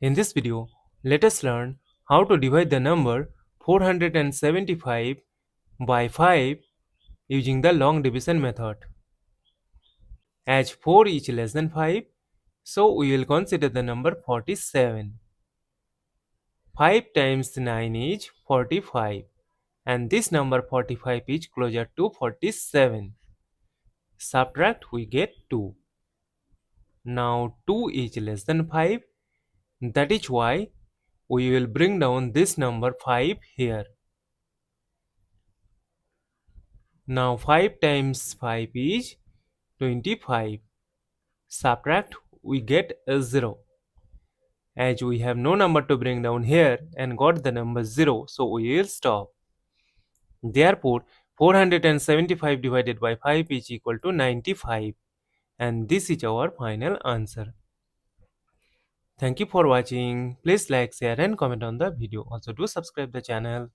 In this video, let us learn how to divide the number 475 by 5 using the long division method. As 4 is less than 5, so we will consider the number 47. 5 times 9 is 45, and this number 45 is closer to 47. Subtract, we get 2. Now 2 is less than 5, that is why we will bring down this number 5 here. Now 5 times 5 is 25. Subtract, we get a 0. As we have no number to bring down here and got the number 0, so we will stop. Therefore, 475 divided by 5 is equal to 95. And this is our final answer. Thank you for watching. Please like, share and comment on the video. Also do subscribe the channel.